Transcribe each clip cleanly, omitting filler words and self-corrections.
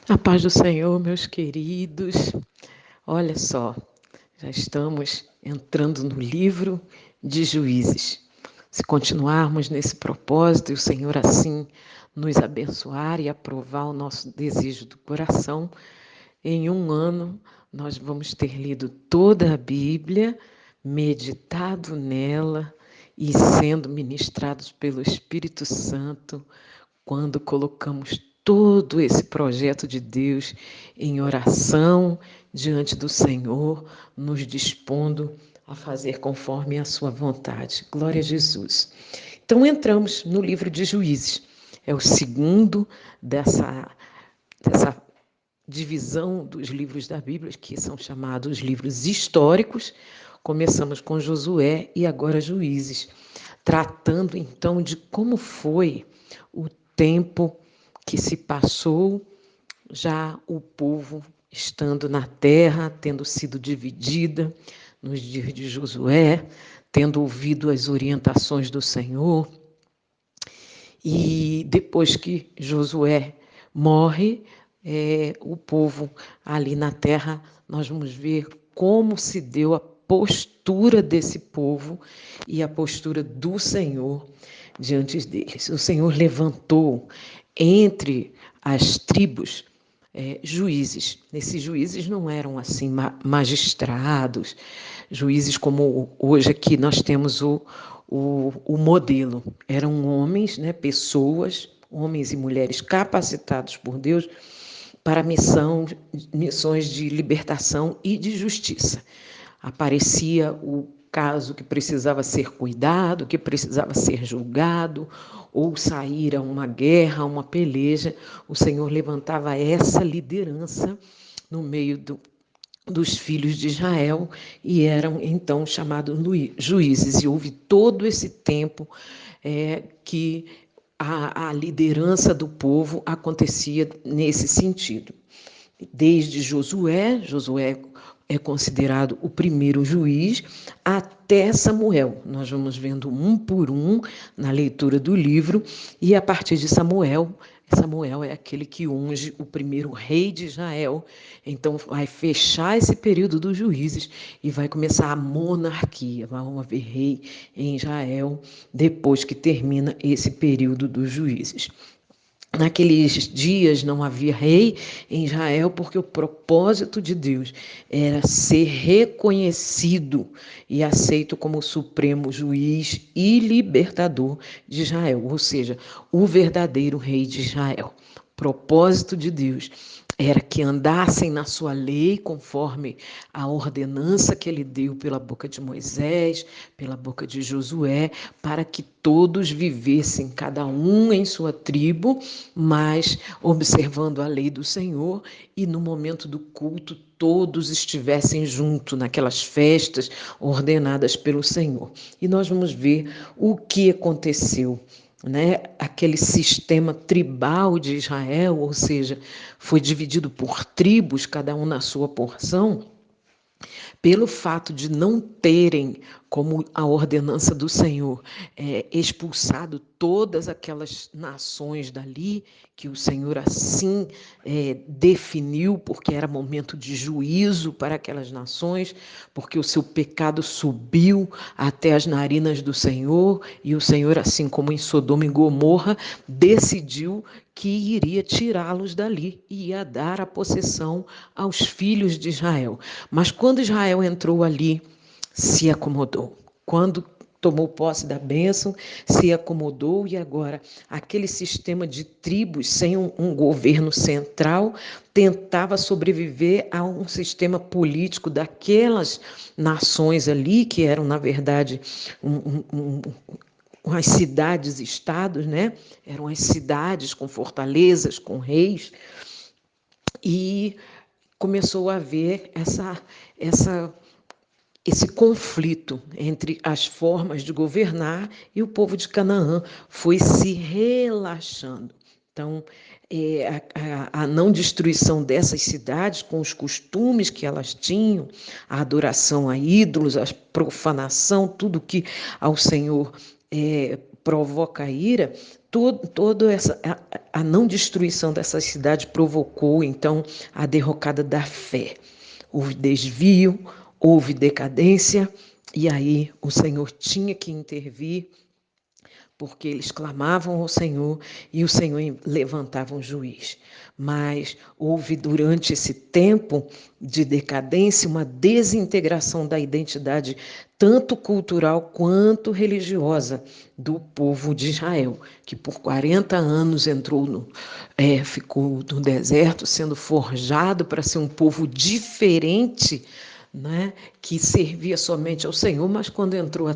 A paz do Senhor, meus queridos. Olha só, já estamos entrando no livro de Juízes. Se continuarmos nesse propósito e o Senhor assim nos abençoar e aprovar o nosso desejo do coração, em um ano nós vamos ter lido toda a Bíblia, meditado nela e sendo ministrados pelo Espírito Santo quando colocamos todo esse projeto de Deus em oração diante do Senhor, nos dispondo a fazer conforme a sua vontade. Glória a Jesus. Então entramos no livro de Juízes. É o segundo dessa divisão dos livros da Bíblia, que são chamados livros históricos. Começamos com Josué e agora Juízes, tratando então de como foi o tempo que se passou, já o povo estando na terra, tendo sido dividida nos dias de Josué, tendo ouvido as orientações do Senhor. E depois que Josué morre, o povo ali na terra, nós vamos ver como se deu a postura desse povo e a postura do Senhor diante deles. O Senhor levantou entre as tribos juízes. Esses juízes não eram assim magistrados, juízes como hoje aqui nós temos o modelo. Eram homens, né, pessoas, homens e mulheres capacitados por Deus para missões de libertação e de justiça. Aparecia o caso que precisava ser cuidado, que precisava ser julgado, ou sair a uma guerra, a uma peleja, o Senhor levantava essa liderança no meio dos filhos de Israel e eram então chamados juízes. E houve todo esse tempo que a liderança do povo acontecia nesse sentido. Desde Josué é considerado o primeiro juiz, até Samuel. Nós vamos vendo um por um na leitura do livro, e a partir de Samuel é aquele que unge o primeiro rei de Israel. Então vai fechar esse período dos juízes e vai começar a monarquia. Vai haver rei em Israel depois que termina esse período dos juízes. Naqueles dias não havia rei em Israel, porque o propósito de Deus era ser reconhecido e aceito como o supremo juiz e libertador de Israel, ou seja, o verdadeiro rei de Israel. O propósito de Deus era que andassem na sua lei, conforme a ordenança que ele deu pela boca de Moisés, pela boca de Josué, para que todos vivessem, cada um em sua tribo, mas observando a lei do Senhor, e no momento do culto todos estivessem juntos naquelas festas ordenadas pelo Senhor. E nós vamos ver o que aconteceu. Aquele sistema tribal de Israel, ou seja, foi dividido por tribos, cada um na sua porção, pelo fato de não terem, como a ordenança do Senhor, expulsado todas aquelas nações dali, que o Senhor assim definiu, porque era momento de juízo para aquelas nações, porque o seu pecado subiu até as narinas do Senhor, e o Senhor, assim como em Sodoma e Gomorra, decidiu que iria tirá-los dali e ia dar a possessão aos filhos de Israel. Mas quando Israel entrou ali, se acomodou. Quando tomou posse da bênção, se acomodou, e agora aquele sistema de tribos sem um governo central tentava sobreviver a um sistema político daquelas nações ali, que eram, na verdade, as cidades-estados, né? Eram as cidades com fortalezas, com reis, e começou a haver esse conflito entre as formas de governar, e o povo de Canaã foi se relaxando. Então, a não destruição dessas cidades, com os costumes que elas tinham, a adoração a ídolos, a profanação, tudo que ao Senhor provoca a ira, toda a não destruição dessa cidade provocou, então, a derrocada da fé. Houve desvio, houve decadência, e aí o Senhor tinha que intervir, porque eles clamavam ao Senhor e o Senhor levantava um juiz. Mas houve durante esse tempo de decadência uma desintegração da identidade tanto cultural quanto religiosa do povo de Israel, que por 40 anos ficou no deserto, sendo forjado para ser um povo diferente, né, que servia somente ao Senhor, mas quando entrou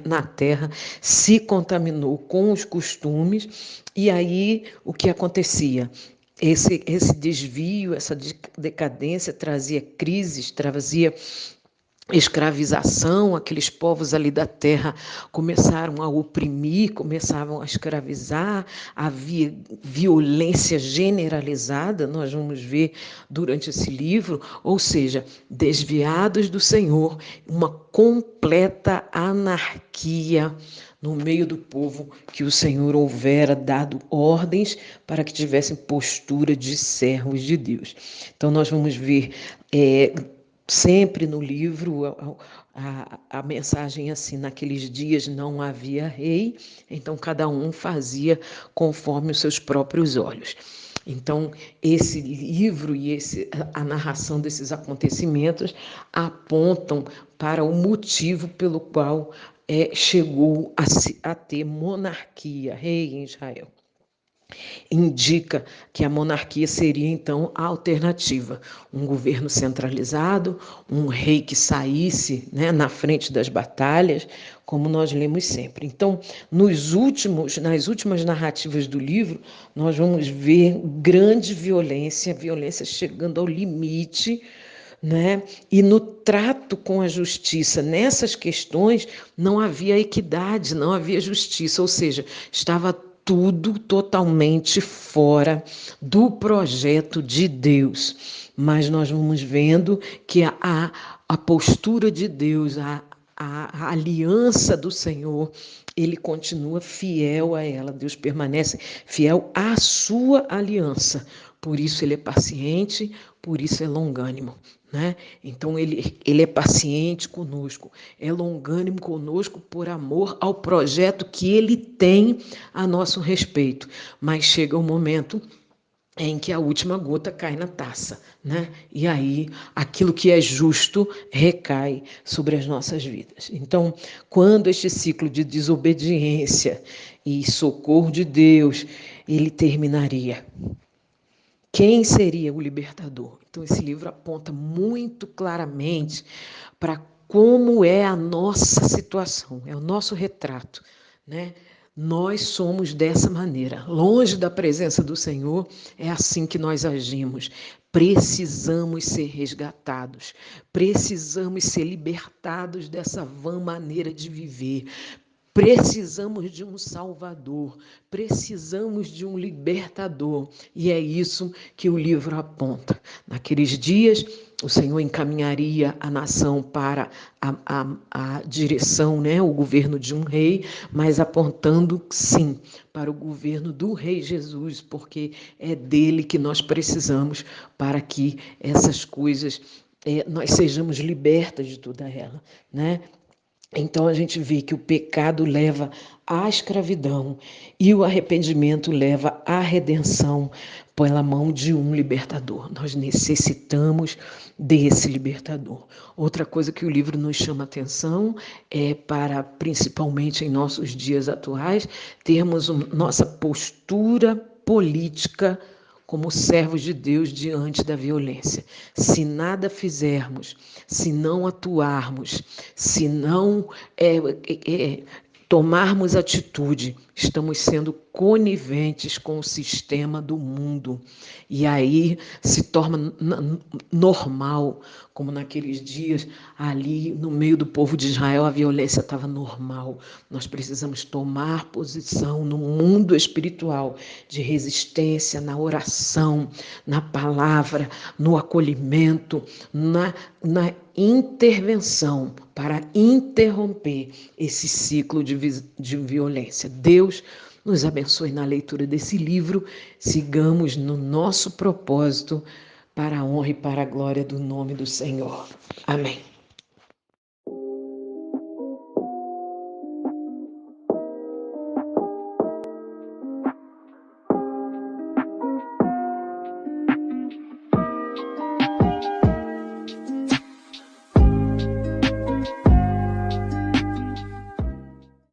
na terra, se contaminou com os costumes, e aí o que acontecia? Esse desvio, essa decadência trazia crises, trazia escravização. Aqueles povos ali da terra começaram a oprimir, começavam a escravizar, havia violência generalizada, nós vamos ver durante esse livro, ou seja, desviados do Senhor, uma completa anarquia no meio do povo que o Senhor houvera dado ordens para que tivessem postura de servos de Deus. Então nós vamos ver sempre no livro a mensagem assim: naqueles dias não havia rei, então cada um fazia conforme os seus próprios olhos. Então, esse livro e a narração desses acontecimentos apontam para o motivo pelo qual chegou a ter monarquia, rei em Israel. Indica que a monarquia seria, então, a alternativa. Um governo centralizado, um rei que saísse, né, na frente das batalhas, como nós lemos sempre. Então, nas últimas narrativas do livro, nós vamos ver grande violência chegando ao limite, né? E no trato com a justiça, nessas questões, não havia equidade, não havia justiça, ou seja, estava tudo totalmente fora do projeto de Deus. Mas nós vamos vendo que a postura de Deus, a aliança do Senhor, ele continua fiel a ela. Deus permanece fiel à sua aliança. Por isso ele é paciente, por isso é longânimo. Né? Então ele é paciente conosco, é longânimo conosco por amor ao projeto que ele tem a nosso respeito. Mas chega um momento em que a última gota cai na taça, né? E aí aquilo que é justo recai sobre as nossas vidas. Então, quando este ciclo de desobediência e socorro de Deus, ele terminaria, quem seria o libertador? Então, esse livro aponta muito claramente para como é a nossa situação, é o nosso retrato, né? Nós somos dessa maneira, longe da presença do Senhor, é assim que nós agimos. Precisamos ser resgatados, precisamos ser libertados dessa vã maneira de viver. Precisamos de um Salvador, precisamos de um libertador, e é isso que o livro aponta. Naqueles dias, o Senhor encaminharia a nação para a direção, né, o governo de um rei, mas apontando, sim, para o governo do Rei Jesus, porque é dele que nós precisamos para que essas coisas, nós sejamos libertas de toda ela, né? Então a gente vê que o pecado leva à escravidão e o arrependimento leva à redenção pela mão de um libertador. Nós necessitamos desse libertador. Outra coisa que o livro nos chama atenção é para, principalmente em nossos dias atuais, termos nossa postura política como servos de Deus diante da violência. Se nada fizermos, se não atuarmos, se não tomarmos atitude, estamos sendo coniventes com o sistema do mundo. E aí se torna normal, como naqueles dias, ali no meio do povo de Israel, a violência estava normal. Nós precisamos tomar posição no mundo espiritual, de resistência, na oração, na palavra, no acolhimento, intervenção para interromper esse ciclo de violência. Deus nos abençoe na leitura desse livro. Sigamos no nosso propósito para a honra e para a glória do nome do Senhor. Amém.